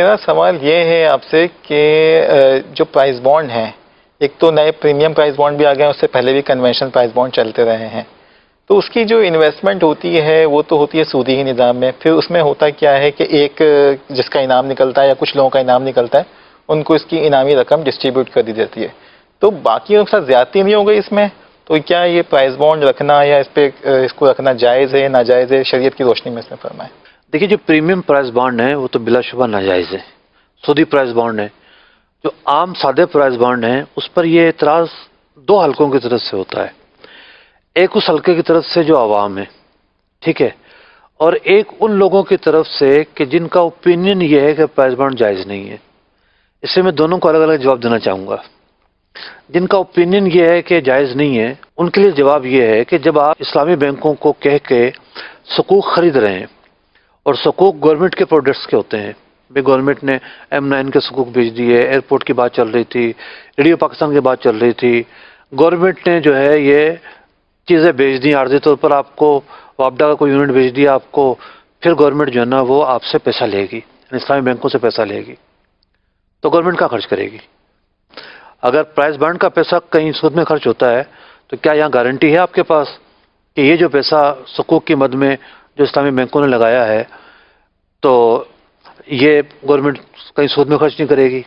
میرا سوال یہ ہے آپ سے کہ جو پرائز بانڈ ہیں، ایک تو نئے پریمیم پرائز بانڈ بھی آ گئے ہیں، اس سے پہلے بھی کنونشنل پرائز بانڈ چلتے رہے ہیں، تو اس کی جو انویسٹمنٹ ہوتی ہے وہ تو ہوتی ہے سودی ہی نظام میں. پھر اس میں ہوتا کیا ہے کہ ایک جس کا انعام نکلتا ہے یا کچھ لوگوں کا انعام نکلتا ہے ان کو اس کی انعامی رقم ڈسٹریبیوٹ کر دی جاتی ہے. تو باقیوں کے ساتھ زیادتی نہیں ہو گئی اس میں؟ تو کیا یہ پرائز بانڈ رکھنا یا اس کو رکھنا جائز ہے ناجائز ہے؟ شریعت کی روشنی میں اس میں فرمائیں. دیکھیے، جو پریمیم پرائز بانڈ ہیں وہ تو بلا شبہ ناجائز ہے، سودی پرائز بانڈ ہے. جو عام سادے پرائز بانڈ ہیں اس پر یہ اعتراض دو حلقوں کی طرف سے ہوتا ہے. ایک اس حلقے کی طرف سے جو عوام ہے، ٹھیک ہے، اور ایک ان لوگوں کی طرف سے کہ جن کا اوپینین یہ ہے کہ پرائز بانڈ جائز نہیں ہے. اس سے میں دونوں کو الگ الگ جواب دینا چاہوں گا. جن کا اوپینین یہ ہے کہ جائز نہیں ہے ان کے لیے جواب یہ ہے کہ جب آپ اسلامی بینکوں کو کہہ کے حقوق خرید رہے ہیں، اور حقوق گورنمنٹ کے پروڈکٹس کے ہوتے ہیں، بھی گورنمنٹ نے M9 کے حقوق بھیج دیے، ایئرپورٹ کی بات چل رہی تھی، ریڈیو پاکستان کی بات چل رہی تھی، گورنمنٹ نے جو ہے یہ چیزیں بھیج دی عارضی طور پر، آپ کو وابڈا کا کوئی یونٹ بھیج دیا آپ کو، پھر گورنمنٹ جو ہے نا وہ آپ سے پیسہ لے گی، یعنی اسلامی بینکوں سے پیسہ لے گی، تو گورنمنٹ کہاں خرچ کرے گی؟ اگر پرائز بانڈ کا پیسہ کہیں سود میں خرچ ہوتا ہے تو کیا یہاں گارنٹی ہے آپ کے پاس کہ یہ جو پیسہ حقوق کی مد میں جو اسلامی بینکوں نے لگایا ہے تو یہ گورنمنٹ کہیں سود میں خرچ نہیں کرے گی؟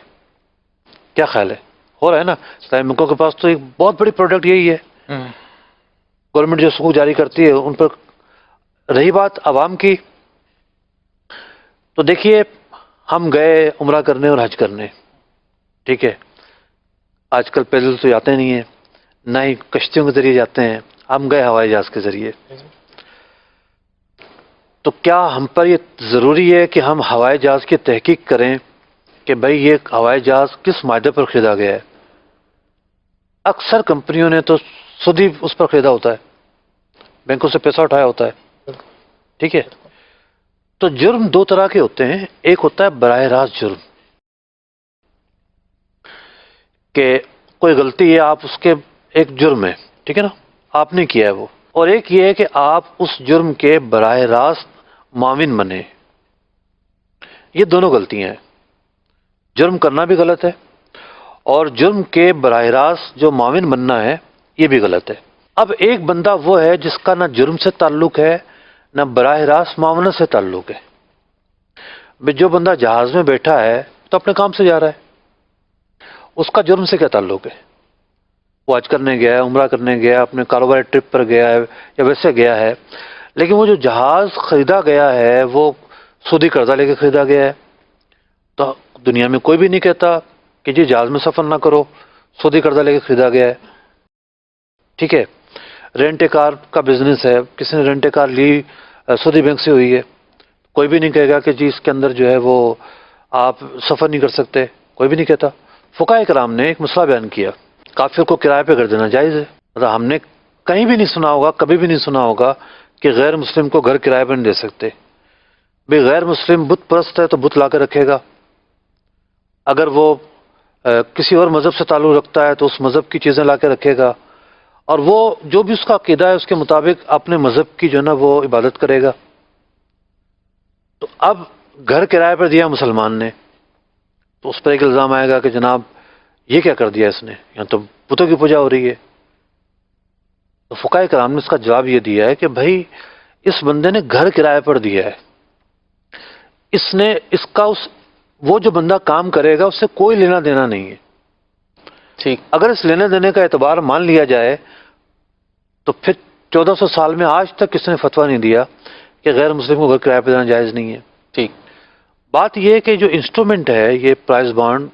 کیا خیال ہے؟ ہو رہا ہے نا، اسلامی بینکوں کے پاس تو ایک بہت بڑی پروڈکٹ یہی ہے. گورنمنٹ جو حقوق جاری کرتی ہے ان پر. رہی بات عوام کی، تو دیکھیے ہم گئے عمرہ کرنے اور حج کرنے، ٹھیک ہے، آج کل پیدل تو جاتے نہیں ہیں، نہ ہی کشتیوں کے ذریعے جاتے ہیں، ہم گئے ہوائی جہاز کے ذریعے. تو کیا ہم پر یہ ضروری ہے کہ ہم ہوائی جہاز کی تحقیق کریں کہ بھئی یہ ہوائی جہاز کس معاہدے پر خریدا گیا ہے؟ اکثر کمپنیوں نے تو سودی اس پر خریدا ہوتا ہے، بینکوں سے پیسہ اٹھایا ہوتا ہے، ٹھیک ہے. تو جرم دو طرح کے ہوتے ہیں. ایک ہوتا ہے براہ راست جرم، کہ کوئی غلطی ہے، آپ اس کے ایک جرم ہے، ٹھیک ہے نا، آپ نے کیا ہے وہ. اور ایک یہ ہے کہ آپ اس جرم کے براہ راست معاون بنے. یہ دونوں غلطیاں ہیں. جرم کرنا بھی غلط ہے اور جرم کے براہ راست جو معاون بننا ہے یہ بھی غلط ہے. اب ایک بندہ وہ ہے جس کا نہ جرم سے تعلق ہے نہ براہ راست معاونت سے تعلق ہے. جو بندہ جہاز میں بیٹھا ہے تو اپنے کام سے جا رہا ہے، اس کا جرم سے کیا تعلق ہے؟ وہ حج کرنے گیا ہے، عمرہ کرنے گیا، اپنے کاروباری ٹرپ پر گیا ہے یا ویسے گیا ہے، لیکن وہ جو جہاز خریدا گیا ہے وہ سودی قرضہ لے کے خریدا گیا ہے. تو دنیا میں کوئی بھی نہیں کہتا کہ جی جہاز میں سفر نہ کرو، سودی قرضہ لے کے خریدا گیا ہے، ٹھیک ہے. رینٹ کار کا بزنس ہے، کسی نے رینٹ کار لی سودی بینک سے ہوئی ہے، کوئی بھی نہیں کہے گا کہ جی اس کے اندر جو ہے وہ آپ سفر نہیں کر سکتے، کوئی بھی نہیں کہتا. فقہاء کرام نے ایک مسئلہ بیان کیا، کافر کو کرائے پہ گھر دینا جائز ہے. ہم نے کہیں بھی نہیں سنا ہوگا، کبھی بھی نہیں سنا ہوگا کہ غیر مسلم کو گھر کرائے پہ نہیں دے سکتے. بھئی غیر مسلم بت پرست ہے تو بت لا کے رکھے گا، اگر وہ کسی اور مذہب سے تعلق رکھتا ہے تو اس مذہب کی چیزیں لا کے رکھے گا، اور وہ جو بھی اس کا عقیدہ ہے اس کے مطابق اپنے مذہب کی جو ہے نا وہ عبادت کرے گا. تو اب گھر کرائے پر دیا مسلمان نے تو اس پر ایک الزام آئے گا کہ جناب یہ کیا کر دیا اس نے، یہاں تو بتوں کی پوجا ہو رہی ہے. تو فقہاء کرام نے اس کا جواب یہ دیا ہے کہ بھائی اس بندے نے گھر کرائے پر دیا ہے، اس کا وہ جو بندہ کام کرے گا اس سے کوئی لینا دینا نہیں ہے. ٹھیک. اگر اس لینے دینے کا اعتبار مان لیا جائے تو پھر 1400 سال میں آج تک کسی نے فتویٰ نہیں دیا کہ غیر مسلم کو گھر کرائے پہ دینا جائز نہیں ہے. ٹھیک. بات یہ ہے کہ جو انسٹرومنٹ ہے یہ پرائز بانڈ،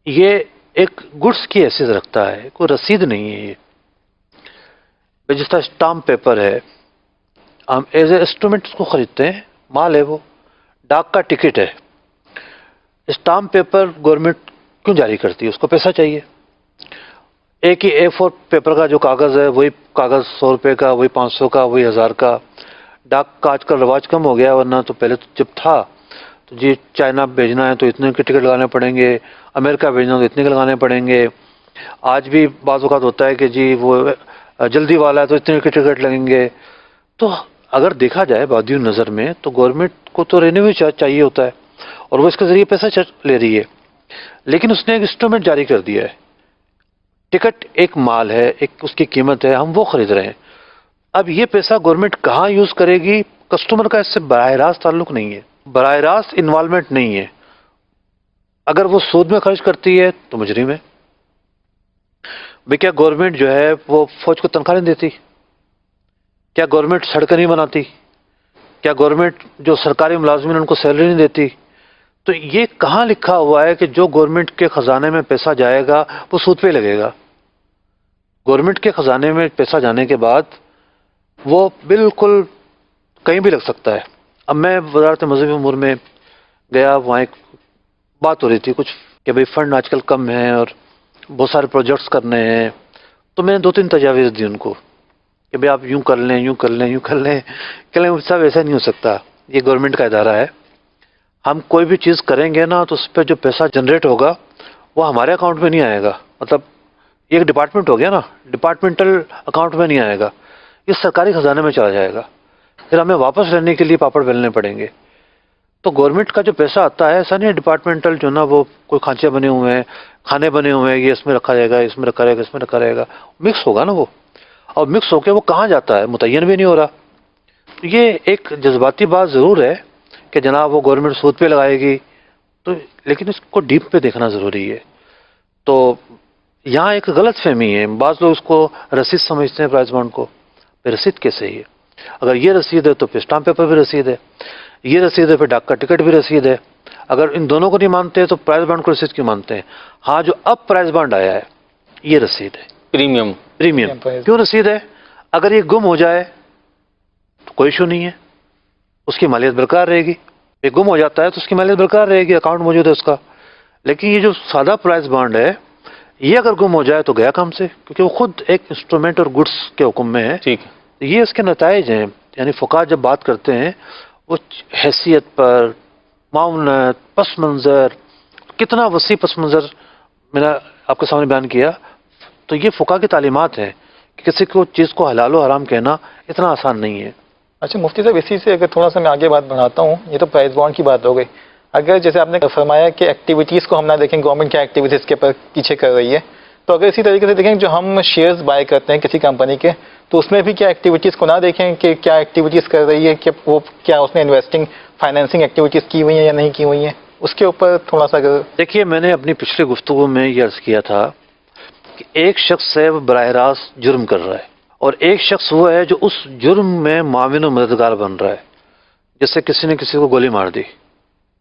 یہ ایک گڈس کی حیثیت رکھتا ہے، کوئی رسید نہیں ہے. یہ جس طرح اسٹامپ پیپر ہے، ہم ایز اے انسٹرومنٹ اس کو خریدتے ہیں، مال ہے وہ، ڈاک کا ٹکٹ ہے. اسٹامپ پیپر گورنمنٹ کیوں جاری کرتی ہے؟ اس کو پیسہ چاہیے. ایک ہی A4 پیپر کا جو کاغذ ہے وہی کاغذ 100 روپے کا، وہی 500 کا، وہی 1000 کا. ڈاک کا آج کل رواج کم ہو گیا، ورنہ تو پہلے تو جب تھا تو جی چائنا بھیجنا ہے تو اتنے کے ٹکٹ لگانے پڑیں گے، امریکہ بھیجنا تو اتنے کے لگانے پڑیں گے. آج بھی بعض اوقات ہوتا ہے کہ جی وہ جلدی والا ہے تو اتنے کے ٹکٹ لگیں گے. تو اگر دیکھا جائے بادی نظر میں تو گورنمنٹ کو تو رینیو چاہیے ہوتا ہے، اور وہ اس کے ذریعے پیسہ لے رہی ہے، لیکن اس نے ایک انسٹرومنٹ جاری کر دیا ہے، ٹکٹ ایک مال ہے، ایک اس کی قیمت ہے، ہم وہ خرید رہے ہیں۔ اب یہ پیسہ گورنمنٹ کہاں یوز کرے گی، کسٹمر کا اس سے براہ راست تعلق نہیں ہے، براہ راست انوالومنٹ نہیں ہے۔ اگر وہ سود میں خرچ کرتی ہے تو مجرم ہے۔ بھئی کیا گورنمنٹ جو ہے وہ فوج کو تنخواہ نہیں دیتی؟ کیا گورنمنٹ سڑکیں نہیں بناتی؟ کیا گورنمنٹ جو سرکاری ملازمین ان کو سیلری نہیں دیتی؟ تو یہ کہاں لکھا ہوا ہے کہ جو گورنمنٹ کے خزانے میں پیسہ جائے گا وہ سود پہ لگے گا؟ گورنمنٹ کے خزانے میں پیسہ جانے کے بعد وہ بالکل کہیں بھی لگ سکتا ہے۔ اب میں وزارت مذہبی امور میں گیا، وہاں ایک بات ہو رہی تھی کچھ کہ بھئی فنڈ آج کل کم ہیں اور بہت سارے پروجیکٹس کرنے ہیں، تو میں نے 2-3 تجاویز دی ان کو کہ بھئی آپ یوں کر لیں، یوں کر لیں، یوں کر لیں، کہ لیں صاحب ایسا نہیں ہو سکتا، یہ گورنمنٹ کا ادارہ ہے، ہم کوئی بھی چیز کریں گے نا تو اس پہ جو پیسہ جنریٹ ہوگا وہ ہمارے اکاؤنٹ میں نہیں آئے گا، مطلب یہ ایک ڈپارٹمنٹ ہو گیا نا، ڈپارٹمنٹل اکاؤنٹ میں نہیں آئے گا، یہ سرکاری خزانے میں چلا جائے گا، پھر ہمیں واپس لینے کے لیے پاپڑ بیلنے پڑیں گے۔ تو گورنمنٹ کا جو پیسہ آتا ہے ایسا نہیں ہے ڈپارٹمنٹل جو نا وہ کوئی کھانچے بنے ہوئے ہیں، کھانے بنے ہوئے ہیں، یہ اس میں رکھا جائے گا، اس میں رکھا جائے گا، اس میں رکھا جائے گا، مکس ہوگا نا وہ، اور مکس ہو کے وہ کہاں جاتا ہے متعین بھی نہیں ہو رہا۔ یہ ایک جذباتی بات ضرور ہے کہ جناب وہ گورنمنٹ سود پہ لگائے گی، تو لیکن اس کو ڈیپ پہ دیکھنا ضروری ہے۔ تو یہاں ایک غلط فہمی ہے، بعض لوگ اس کو رسید سمجھتے ہیں پرائز بانڈ کو، پھر رسید کیسے ہے؟ اگر یہ رسید ہے تو پھر اسٹامپ پیپر بھی رسید ہے، یہ رسید ہے پھر ڈاک کا ٹکٹ بھی رسید ہے۔ اگر ان دونوں کو نہیں مانتے تو پرائز بانڈ کو رسید کیوں مانتے ہیں؟ ہاں جو اب پرائز بانڈ آیا ہے یہ رسید ہے، پریمیم پریمیم کیوں رسید ہے؟ اگر یہ گم ہو جائے تو کوئی ایشو نہیں ہے، اس کی مالیت برقرار رہے گی، یہ گم ہو جاتا ہے تو اس کی مالیت برقرار رہے گی، اکاؤنٹ موجود ہے اس کا۔ لیکن یہ جو سادہ پرائز بانڈ ہے یہ اگر گم ہو جائے تو گیا کام سے، کیونکہ وہ خود ایک انسٹرومنٹ اور گڈس کے حکم میں ہے۔ ٹھیک ہے، یہ اس کے نتائج ہیں، یعنی فقہا جب بات کرتے ہیں وہ حیثیت پر، معاونت، پس منظر، کتنا وسیع پس منظر میں نے آپ کے سامنے بیان کیا، تو یہ فقہا کی تعلیمات ہیں کہ کسی کو چیز کو حلال و حرام کہنا اتنا آسان نہیں ہے۔ اچھا مفتی صاحب، اسی سے اگر تھوڑا سا میں آگے بات بڑھاتا ہوں، یہ تو پرائز بانڈ کی بات ہو گئی، اگر جیسے آپ نے فرمایا کہ ایکٹیویٹیز کو ہم نہ دیکھیں گورنمنٹ کیا ایکٹیویٹیز کے پیچھے کر رہی ہے، تو اگر اسی طریقے سے دیکھیں جو ہم شیئرز بائی کرتے ہیں کسی کمپنی کے، تو اس میں بھی کیا ایکٹیویٹیز کو نہ دیکھیں کہ کیا ایکٹیویٹیز کر رہی ہے، کہ وہ کیا اس نے انویسٹنگ فائنینسنگ ایکٹیویٹیز کی ہوئی ہیں یا نہیں کی ہوئی ہیں، اس کے اوپر تھوڑا سا اگر دیکھیے میں نے اپنی پچھلی گفتگو میں یہ عرض کیا تھا کہ ایک شخص ہے وہ براہ راست جرم کر رہا ہے، اور ایک شخص وہ ہے جو اس جرم میں معاون و مددگار بن رہا ہے، جیسے کسی نے کسی کو گولی مار دی،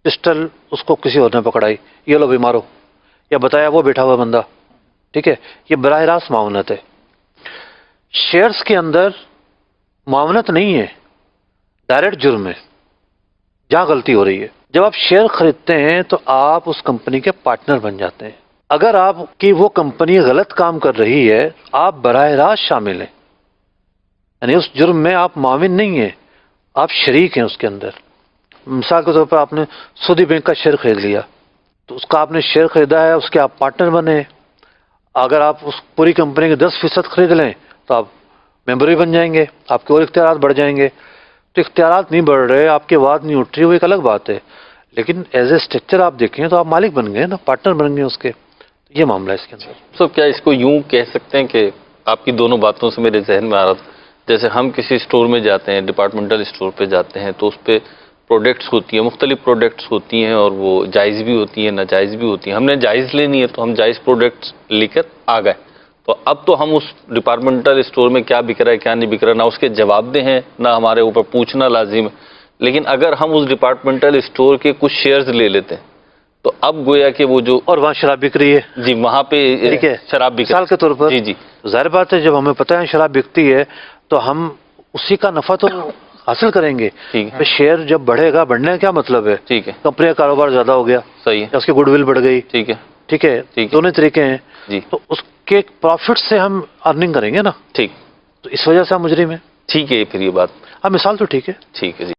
پسٹل اس کو کسی اور نے پکڑائی، یہ لو بھی مارو، یا بتایا وہ بیٹھا ہوا بندہ، ٹھیک ہے، یہ براہ راست معاونت ہے۔ شیئرز کے اندر معاونت نہیں ہے، ڈائریکٹ جرم ہے، جہاں غلطی ہو رہی ہے۔ جب آپ شیئر خریدتے ہیں تو آپ اس کمپنی کے پارٹنر بن جاتے ہیں، اگر آپ کی وہ کمپنی غلط کام کر رہی ہے آپ براہ راست شامل ہیں، یعنی اس جرم میں آپ معاون نہیں ہیں، آپ شریک ہیں اس کے اندر۔ مثال کے طور پر آپ نے سعودی بینک کا شیئر خرید لیا، تو اس کا آپ نے شیئر خریدا ہے، اس کے آپ پارٹنر بنے، اگر آپ اس پوری کمپنی کے 10% خرید لیں تو آپ ممبر بھی بن جائیں گے، آپ کے اور اختیارات بڑھ جائیں گے۔ تو اختیارات نہیں بڑھ رہے، آپ کی آواز نہیں اٹھ رہی، وہ ایک الگ بات ہے، لیکن ایز اے اسٹرکچر آپ دیکھیں تو آپ مالک بن گئے نا، پارٹنر بن گئے اس کے، یہ معاملہ ہے اس کے اندر۔ سب کیا اس کو یوں کہہ سکتے ہیں کہ آپ کی دونوں باتوں سے میرے ذہن میں آ رہا تھا، جیسے ہم کسی اسٹور میں جاتے ہیں، ڈپارٹمنٹل اسٹور پہ جاتے ہیں، تو اس پہ پروڈکٹس ہوتی ہیں، مختلف پروڈکٹس ہوتی ہیں، اور وہ جائز بھی ہوتی ہیں، ناجائز بھی ہوتی ہیں۔ ہم نے جائز لینی ہے تو ہم جائز پروڈکٹس لے کر آ گئے، تو اب تو ہم اس ڈپارٹمنٹل اسٹور میں کیا بک رہا ہے کیا نہیں بک رہا، نہ اس کے جواب دہ ہیں، نہ ہمارے اوپر پوچھنا لازم ہے۔ لیکن اگر ہم اس ڈپارٹمنٹل اسٹور کے کچھ شیئرز لے لیتے ہیں تو اب گویا کہ وہ جو اور وہاں شراب بک رہی ہے، جی وہاں پہ ٹھیک ہے، شراب بک مثال کے طور پر جی جی ظاہر بات ہے جب ہمیں پتہ ہے شراب بکتی ہے تو ہم اسی کا نفع تو حاصل کریں گے۔ ٹھیک ہے، پھر شیئر جب بڑھے گا، بڑھنے کا کیا مطلب ہے؟ ٹھیک ہے، کمپنی کا کاروبار زیادہ ہو گیا صحیح ہے، یا اس کی گڈ ول بڑھ گئی، ٹھیک ہے، ٹھیک ہے، ٹھیک ہے، دونوں طریقے ہیں، جی تو اس کے پروفٹ سے ہم ارننگ کریں گے نا، ٹھیک تو اس وجہ سے ہم مجرم ہیں۔ ٹھیک ہے، پھر یہ بات اب مثال تو ٹھیک ہے۔ ٹھیک ہے جی۔